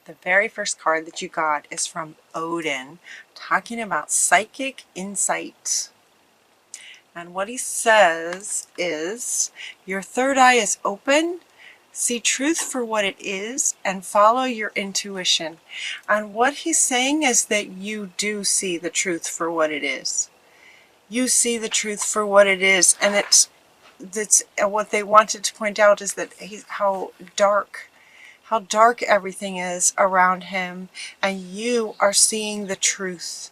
The very first card that you got is from Odin, talking about psychic insight. And what he says is, your third eye is open, see truth for what it is, and follow your intuition. And what he's saying is that you do see the truth for what it is. You see the truth for what it is, and that's what they wanted to point out is that how dark everything is around him, and you are seeing the truth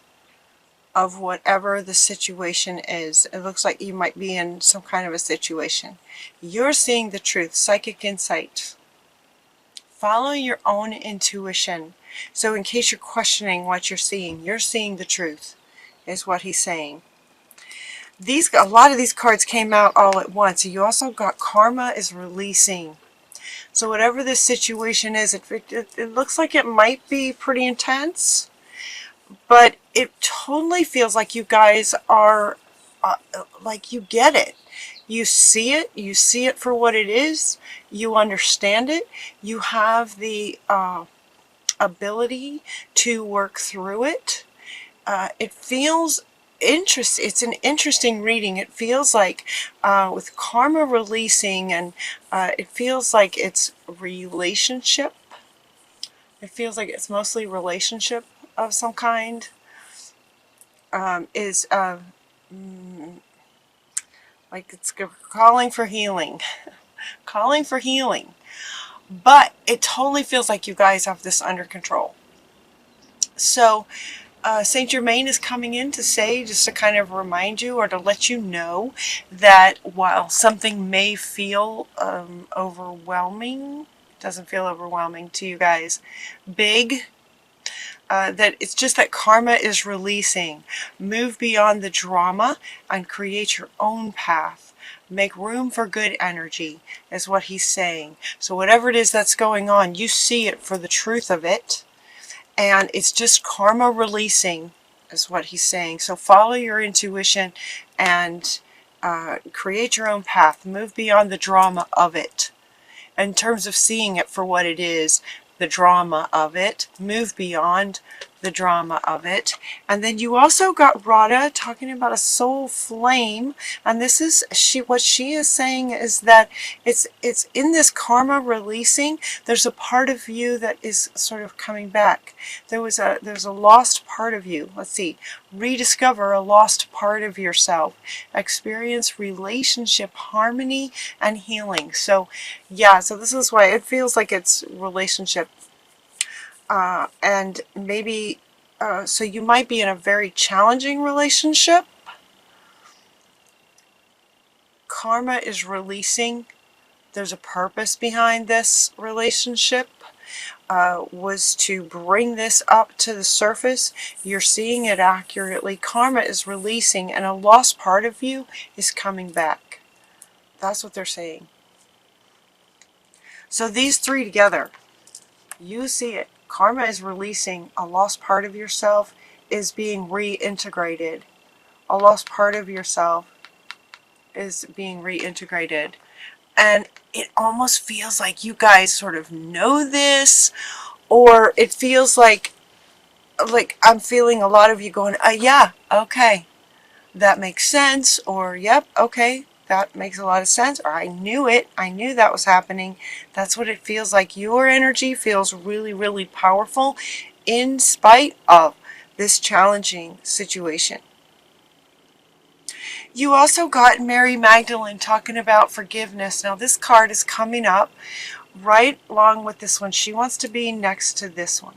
of whatever the situation is. It looks like you might be in some kind of a situation. You're seeing the truth, psychic insight. Follow your own intuition. So in case you're questioning what you're seeing the truth, is what he's saying. A lot of these cards came out all at once. You also got karma is releasing. So whatever this situation is, it looks like it might be pretty intense, but it totally feels like you guys are, like you get it. You see it for what it is, you understand it, you have the ability to work through it. It feels interesting. It's an interesting reading. It feels like with karma releasing, and it feels like it's relationship. It feels like it's mostly relationship of some kind. Like it's calling for healing. Calling for healing. But it totally feels like you guys have this under control. So Saint Germain is coming in to say, just to kind of remind you or to let you know that while something may feel overwhelming, doesn't feel overwhelming to you guys, big, that it's just that karma is releasing. Move beyond the drama and create your own path. Make room for good energy, is what he's saying. So whatever it is that's going on, you see it for the truth of it. And it's just karma releasing, is what he's saying. So follow your intuition and create your own path. Move beyond the drama of it. In terms of seeing it for what it is, the drama of it. Move beyond the drama of it. And then you also got Radha talking about a soul flame, and this is what she is saying is that it's in this karma releasing, there's a part of you that is sort of coming back. There's a lost part of you. Let's see. Rediscover a lost part of yourself. Experience relationship harmony and healing. So yeah, so this is why it feels like it's relationship. And maybe, so you might be in a very challenging relationship. Karma is releasing. There's a purpose behind this relationship. Was to bring this up to the surface. You're seeing it accurately. Karma is releasing, and a lost part of you is coming back. That's what they're saying. So these three together, you see it. Karma is releasing. A lost part of yourself is being reintegrated. A lost part of yourself is being reintegrated. And it almost feels like you guys sort of know this, or it feels like I'm feeling a lot of you going, yeah, okay, that makes sense, or yep, okay, that makes a lot of sense, or I knew it, I knew that was happening. That's what it feels like. Your energy feels really, really powerful in spite of this challenging situation. You also got Mary Magdalene talking about forgiveness. Now this card is coming up right along with this one. She wants to be next to this one.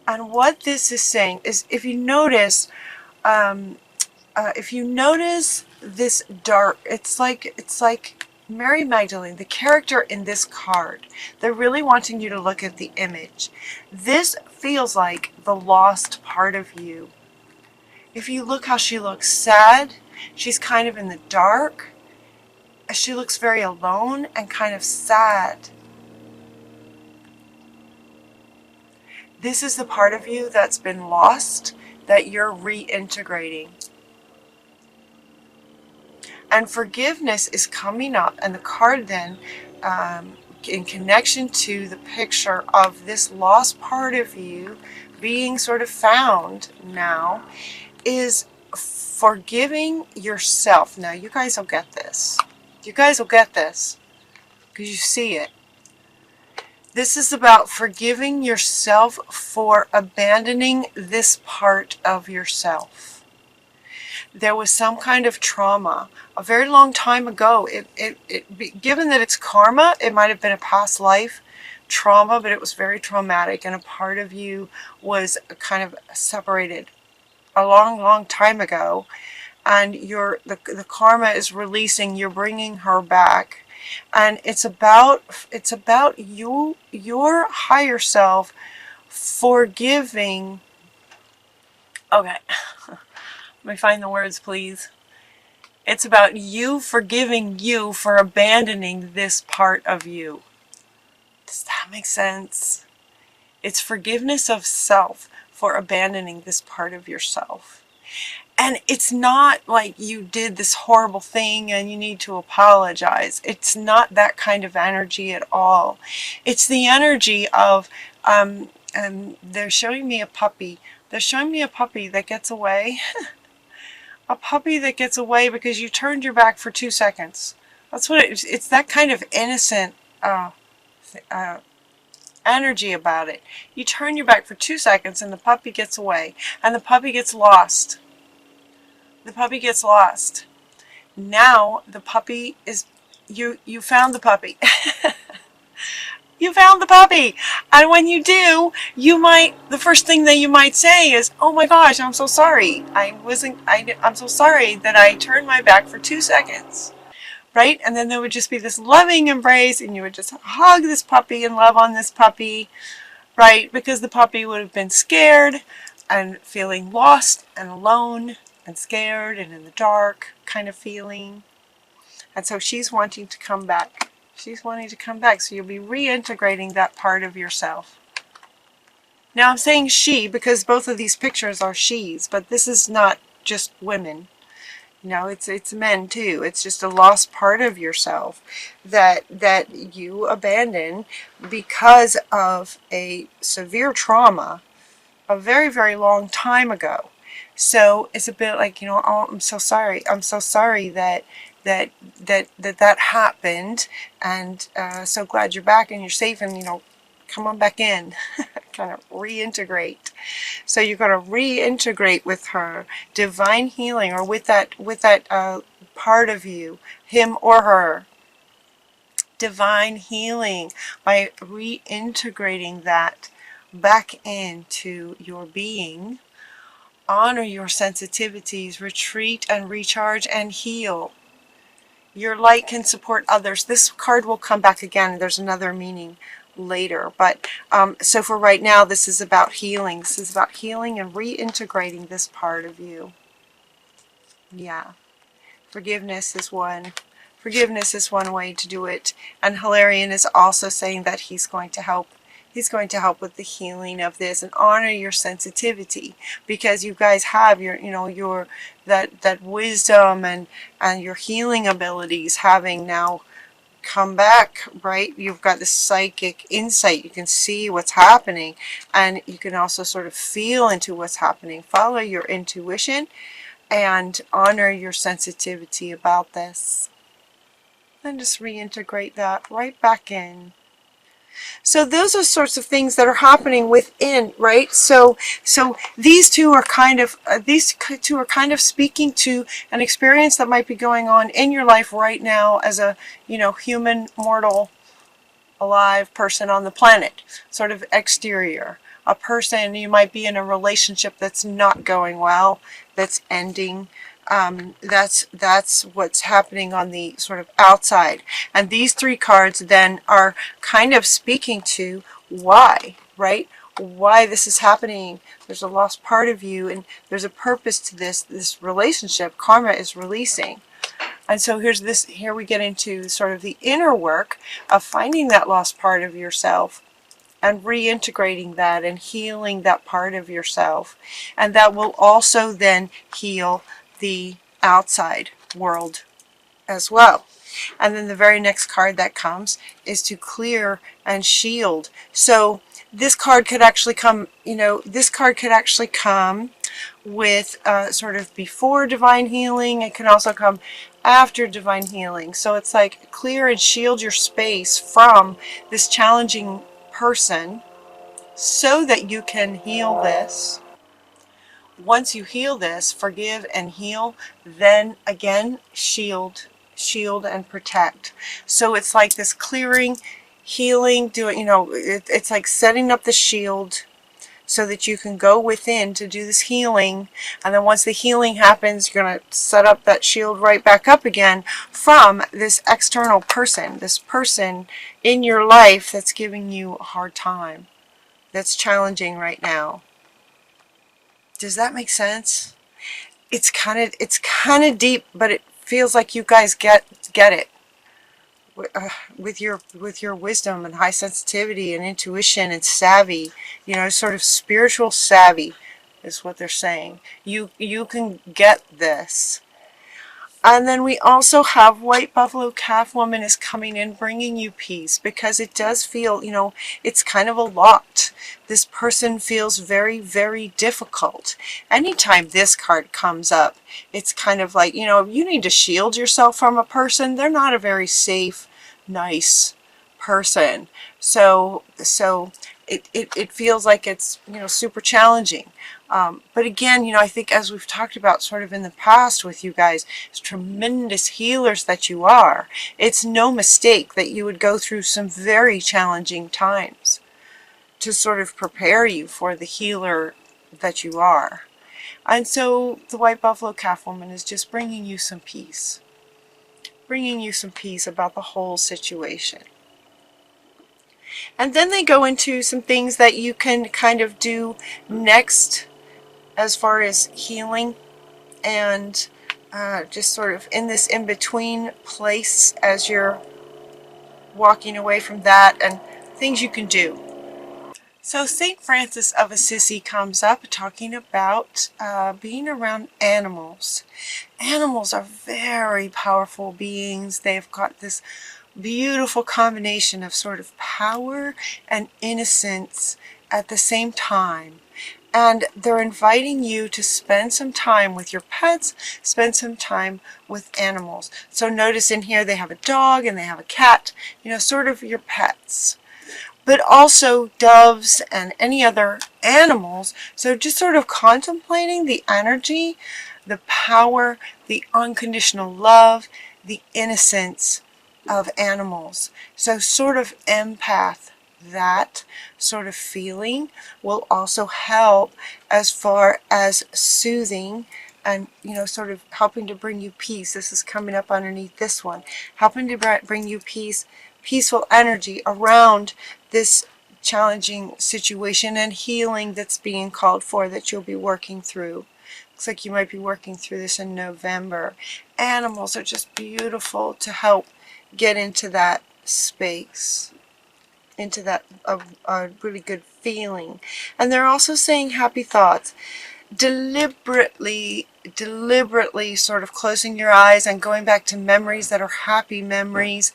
And what this is saying is, if you notice this dark, it's like Mary Magdalene, the character in this card, they're really wanting you to look at the image. This feels like the lost part of you. If you look how she looks sad, she's kind of in the dark. She looks very alone and kind of sad. This is the part of you that's been lost, that you're reintegrating. And forgiveness is coming up, and the card then in connection to the picture of this lost part of you being sort of found now, is forgiving yourself. Now, you guys will get this. You guys will get this because you see it. This is about forgiving yourself for abandoning this part of yourself. There was some kind of trauma a very long time ago. Given that it's karma, it might have been a past life trauma, but it was very traumatic, and a part of you was kind of separated a long time ago, and the karma is releasing. You're bringing her back, and it's about you, your higher self, forgiving. Okay. Let me find the words, please. It's about you forgiving you for abandoning this part of you. Does that make sense? It's forgiveness of self for abandoning this part of yourself. And it's not like you did this horrible thing and you need to apologize. It's not that kind of energy at all. It's the energy of, they're showing me a puppy. They're showing me a puppy that gets away. A puppy that gets away because you turned your back for 2 seconds. That's what it's that kind of innocent energy about it. You turn your back for 2 seconds and the puppy gets away. And the puppy gets lost. The puppy gets lost. Now the puppy is, you found the puppy. You found the puppy. And when you do, the first thing that you might say is, oh my gosh, I'm so sorry. I'm so sorry that I turned my back for 2 seconds. Right? And then there would just be this loving embrace, and you would just hug this puppy and love on this puppy. Right? Because the puppy would have been scared and feeling lost and alone and scared and in the dark kind of feeling. And so she's wanting to come back. She's wanting to come back, so you'll be reintegrating that part of yourself. Now I'm saying she because both of these pictures are she's, but this is not just women. No, it's men too. It's just a lost part of yourself that you abandon because of a severe trauma a very long time ago. So it's a bit like, oh, I'm so sorry. I'm so sorry that happened, and so glad you're back and you're safe, and come on back in. Kind of reintegrate. So you're going to reintegrate with her, divine healing, or with that part of you, him or her. Divine healing by reintegrating that back into your being. Honor your sensitivities, retreat and recharge and heal. Your light can support others. This card will come back again. There's another meaning later. But so for right now, this is about healing. This is about healing and reintegrating this part of you. Yeah. Forgiveness is one. Forgiveness is one way to do it. And Hilarion is also saying that he's going to help. He's going to help with the healing of this, and honor your sensitivity, because you guys have your that wisdom and your healing abilities having now come back, right? You've got this psychic insight. You can see what's happening, and you can also sort of feel into what's happening. Follow your intuition and honor your sensitivity about this. And just reintegrate that right back in. So those are sorts of things that are happening within, right? So these two are kind of speaking to an experience that might be going on in your life right now as a human, mortal, alive person on the planet, sort of exterior. A person, you might be in a relationship that's not going well, that's ending. That's what's happening on the sort of outside. And these three cards then are kind of speaking to why, right? Why this is happening. There's a lost part of you, and there's a purpose to this relationship. Karma is releasing. And so here we get into sort of the inner work of finding that lost part of yourself and reintegrating that and healing that part of yourself. And that will also then heal the outside world as well. And then the very next card that comes is to clear and shield. So this card could actually come, this card could actually come with sort of before divine healing. It can also come after divine healing. So it's like clear and shield your space from this challenging person so that you can heal this. Once you heal this, forgive and heal, then again, shield and protect. So it's like this clearing, healing, it's like setting up the shield so that you can go within to do this healing. And then once the healing happens, you're going to set up that shield right back up again from this external person, this person in your life that's giving you a hard time, that's challenging right now. Does that make sense? It's kind of deep, but it feels like you guys get it with your wisdom and high sensitivity and intuition and savvy, sort of spiritual savvy is what they're saying. You can get this. And then we also have White Buffalo Calf Woman is coming in, bringing you peace, because it does feel, it's kind of a lot. This person feels very, very difficult. Anytime this card comes up, it's kind of like, you need to shield yourself from a person. They're not a very safe, nice person. So it feels like it's, super challenging. But again, I think as we've talked about sort of in the past with you guys, as tremendous healers that you are, it's no mistake that you would go through some very challenging times to sort of prepare you for the healer that you are. And so the White Buffalo Calf Woman is just bringing you some peace about the whole situation. And then they go into some things that you can kind of do next as far as healing and just sort of in this in-between place as you're walking away from that, and things you can do. So St. Francis of Assisi comes up talking about being around animals. Animals are very powerful beings. They've got this beautiful combination of sort of power and innocence at the same time. And they're inviting you to spend some time with your pets, spend some time with animals. So notice in here they have a dog and they have a cat, sort of your pets. But also doves and any other animals. So just sort of contemplating the energy, the power, the unconditional love, the innocence of animals. So sort of empath. That sort of feeling will also help as far as soothing and, sort of helping to bring you peace. This is coming up underneath this one. Helping to bring you peace, peaceful energy around this challenging situation and healing that's being called for that you'll be working through. Looks like you might be working through this in November. Animals are just beautiful to help get into that space, into that a really good feeling. And they're also saying happy thoughts. Deliberately sort of closing your eyes and going back to memories that are happy memories.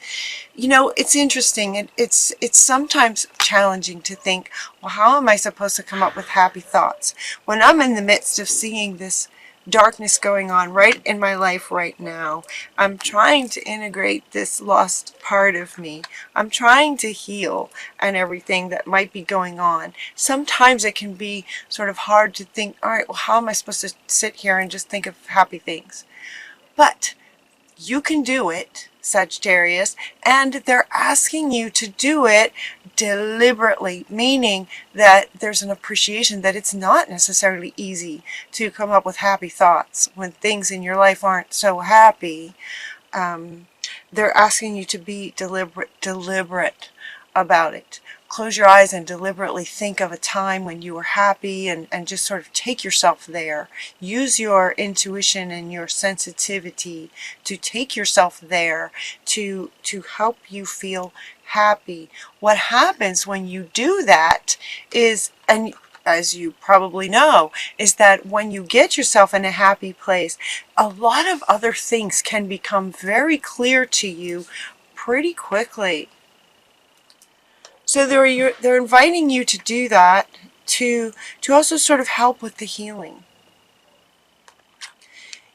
It's interesting. It's sometimes challenging to think, well, how am I supposed to come up with happy thoughts when I'm in the midst of seeing this darkness going on right in my life right now? I'm trying to integrate this lost part of me. I'm trying to heal and everything that might be going on. Sometimes it can be sort of hard to think, all right, well, how am I supposed to sit here and just think of happy things? But you can do it, Sagittarius, and they're asking you to do it deliberately, meaning that there's an appreciation that it's not necessarily easy to come up with happy thoughts when things in your life aren't so happy. They're asking you to be deliberate about it. Close your eyes and deliberately think of a time when you were happy and just sort of take yourself there. Use your intuition and your sensitivity to take yourself there to help you feel happy. What happens when you do that is, and as you probably know, is that when you get yourself in a happy place, a lot of other things can become very clear to you pretty quickly. So they're inviting you to do that, to also sort of help with the healing.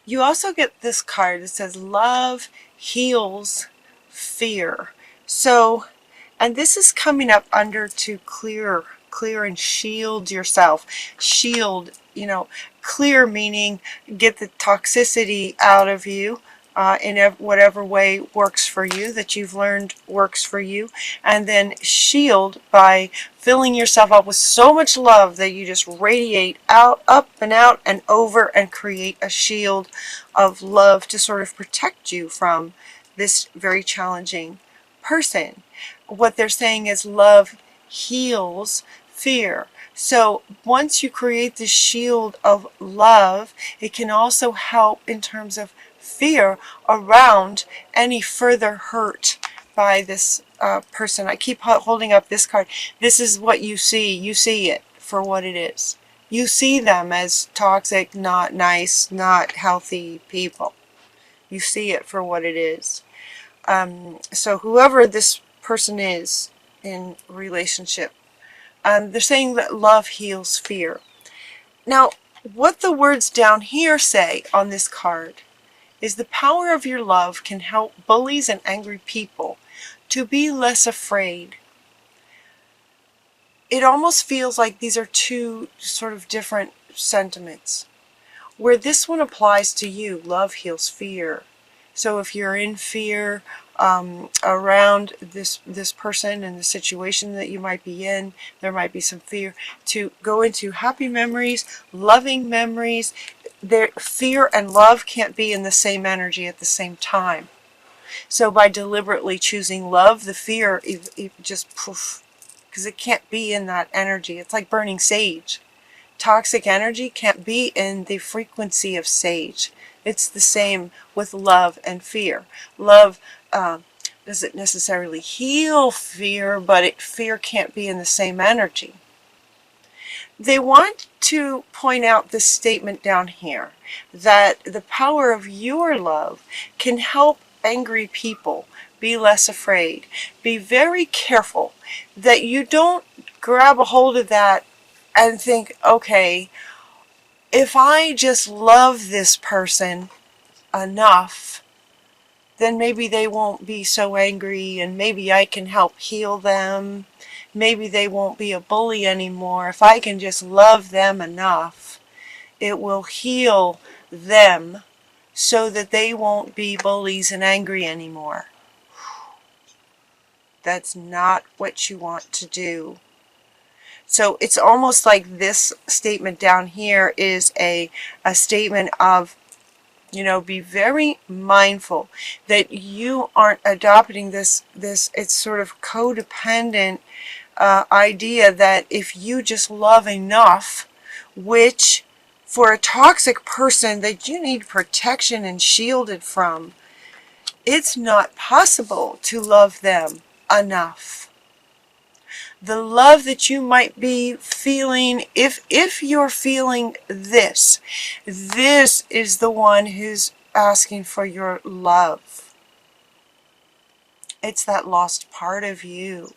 You also get this card that says love heals fear. So, and this is coming up under to clear and shield yourself. Shield, clear meaning get the toxicity out of you in whatever way works for you, that you've learned works for you. And then shield by filling yourself up with so much love that you just radiate out, up and out and over, and create a shield of love to sort of protect you from this very challenging person. What they're saying is love heals fear. So once you create this shield of love, it can also help in terms of fear around any further hurt by this person. I keep holding up this card. This is what you see. You see it for what it is. You see them as toxic, not nice, not healthy people. You see it for what it is. So whoever this person is in relationship, they're saying that love heals fear. Now, what the words down here say on this card is the power of your love can help bullies and angry people to be less afraid. It almost feels like these are two sort of different sentiments. Where this one applies to you, love heals fear. So if you're in fear around this person and the situation that you might be in, there might be some fear, to go into happy memories, loving memories. Fear and love can't be in the same energy at the same time. So by deliberately choosing love, the fear it just poof, because it can't be in that energy. It's like burning sage. Toxic energy can't be in the frequency of sage. It's the same with love and fear. Love doesn't necessarily heal fear, but fear can't be in the same energy. They want to point out this statement down here, that the power of your love can help angry people be less afraid. Be very careful that you don't grab a hold of that and think, okay, if I just love this person enough, then maybe they won't be so angry and maybe I can help heal them. Maybe they won't be a bully anymore. If I can just love them enough, it will heal them so that they won't be bullies and angry anymore. That's not what you want to do. So it's almost like this statement down here is a statement of, be very mindful that you aren't adopting this it's sort of codependent idea that if you just love enough, which for a toxic person that you need protection and shielded from, it's not possible to love them enough. The love that you might be feeling, if you're feeling this is the one who's asking for your love. It's that lost part of you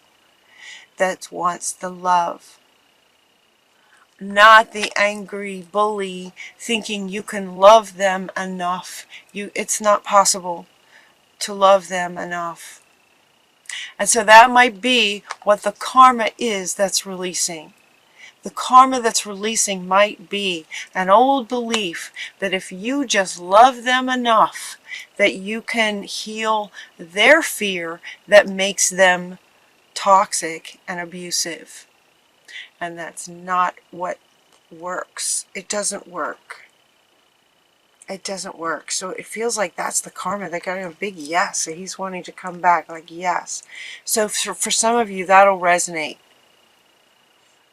that wants the love. Not the angry bully thinking you can love them enough. It's not possible to love them enough. And so that might be what the karma is that's releasing. The karma that's releasing might be an old belief that if you just love them enough, that you can heal their fear that makes them toxic and abusive. And that's not what works. It doesn't work. It doesn't work. So it feels like that's the karma. They got a big yes. So he's wanting to come back, like yes. So for some of you, that'll resonate.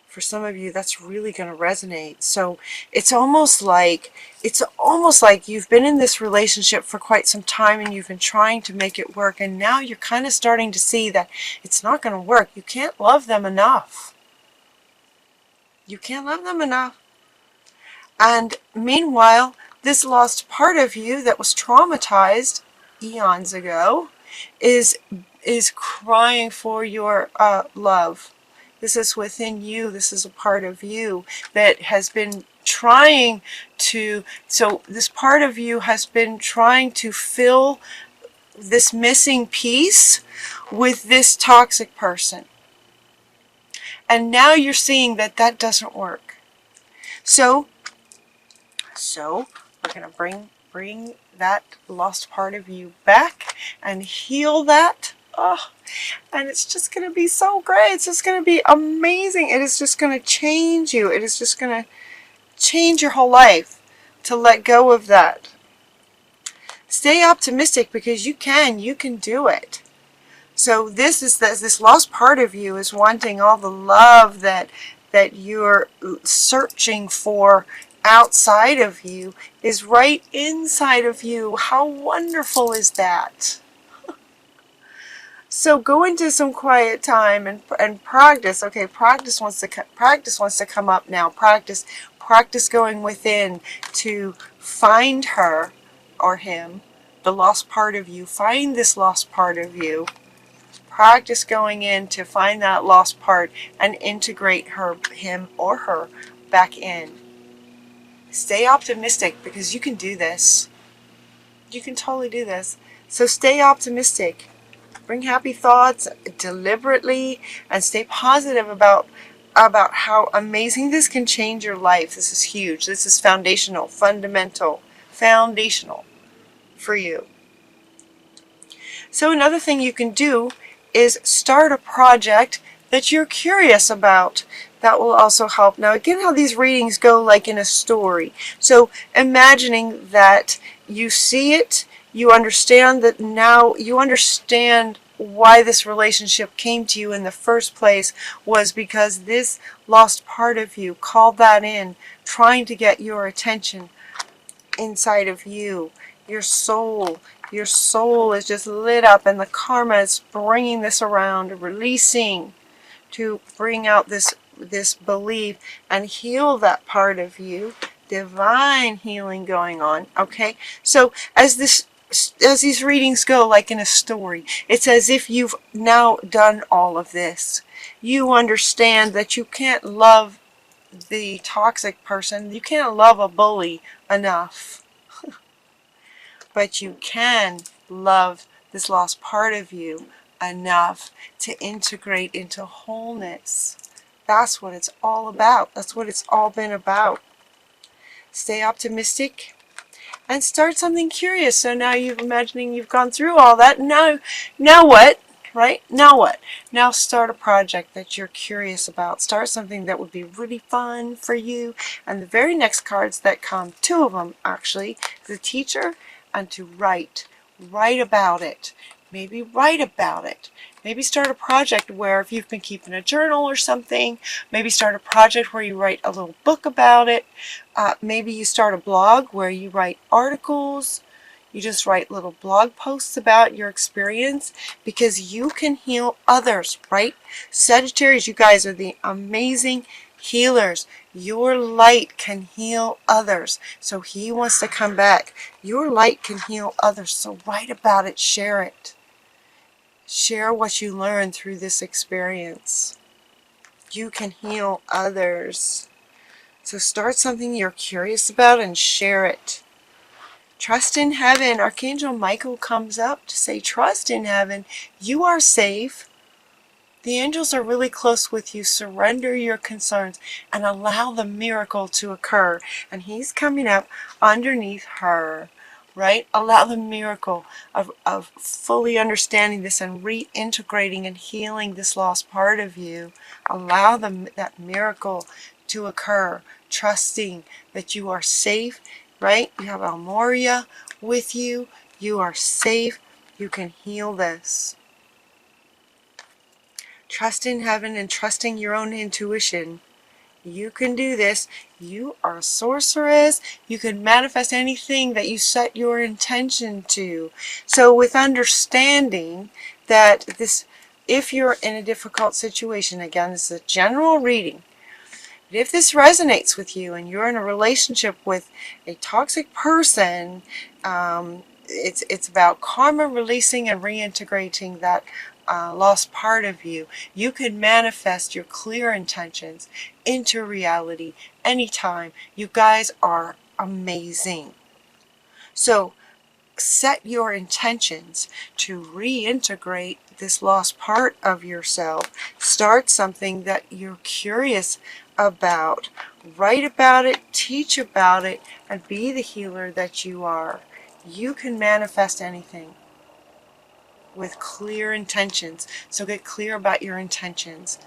For some of you, that's really going to resonate. So it's almost like you've been in this relationship for quite some time and you've been trying to make it work, and now you're kind of starting to see that it's not going to work. You can't love them enough. You can't love them enough. And meanwhile, this lost part of you that was traumatized eons ago is crying for your love. This is within you. This is a part of you that has been trying to, so this part of you has been trying to fill this missing piece with this toxic person. And now you're seeing that that doesn't work. So we're going to bring that lost part of you back and heal that. Oh, and it's just going to be so great. It's just going to be amazing. It is just going to change you. It is just going to change your whole life to let go of that. Stay optimistic because you can do it. So this lost part of you is wanting all the love that you're searching for outside of you is right inside of you. How wonderful is that? So go into some quiet time and practice. Okay, practice wants to come up now. Practice going within to find her or him, the lost part of you. Find this lost part of you. Practice going in to find that lost part and integrate him or her back in. Stay optimistic because you can do this. You can totally do this. So stay optimistic. Bring happy thoughts deliberately and stay positive about how amazing this can change your life. This is huge. This is foundational, fundamental, foundational for you. So another thing you can do is start a project that you're curious about. That will also help. Now again, how these readings go like in a story. So imagining that you see it, you understand that now you understand why this relationship came to you in the first place was because this lost part of you called that in, trying to get your attention inside of you. Your soul is just lit up and the karma is bringing this around, releasing to bring out this belief and heal that part of you. Divine healing going on. Okay, so as these readings go like in a story, it's as if you've now done all of this. You understand that you can't love the toxic person, you can't love a bully enough, but you can love this lost part of you enough to integrate into wholeness. That's what it's all about. That's what it's all been about. Stay optimistic and start something curious. So now you're imagining you've gone through all that. Now what? Right? Now what? Now start a project that you're curious about. Start something that would be really fun for you. And the very next cards that come, two of them actually, the teacher and to write. Write about it. Maybe write about it. Maybe start a project where if you've been keeping a journal or something, maybe start a project where you write a little book about it. Maybe you start a blog where you write articles. You just write little blog posts about your experience because you can heal others, right? Sagittarius, you guys are the amazing healers. Your light can heal others. So he wants to come back. Your light can heal others. So write about it. Share it. Share what you learned through this experience. You can heal others. So start something you're curious about and share it. Trust in heaven. Archangel Michael comes up to say, trust in heaven. You are safe. The angels are really close with you. Surrender your concerns and allow the miracle to occur. And he's coming up underneath her. Right? Allow the miracle of fully understanding this and reintegrating and healing this lost part of you. Allow that miracle to occur, trusting that you are safe, right? You have Almoria with you. You are safe. You can heal this. Trust in heaven and trusting your own intuition. You can do this. You are a sorceress. You can manifest anything that you set your intention to. So with understanding that this, if you're in a difficult situation, again, this is a general reading, But if this resonates with you and you're in a relationship with a toxic person, it's about karma releasing and reintegrating that lost part of you. You can manifest your clear intentions into reality anytime. You guys are amazing. So set your intentions to reintegrate this lost part of yourself. Start something that you're curious about. Write about it, teach about it, and be the healer that you are. You can manifest anything with clear intentions. So get clear about your intentions.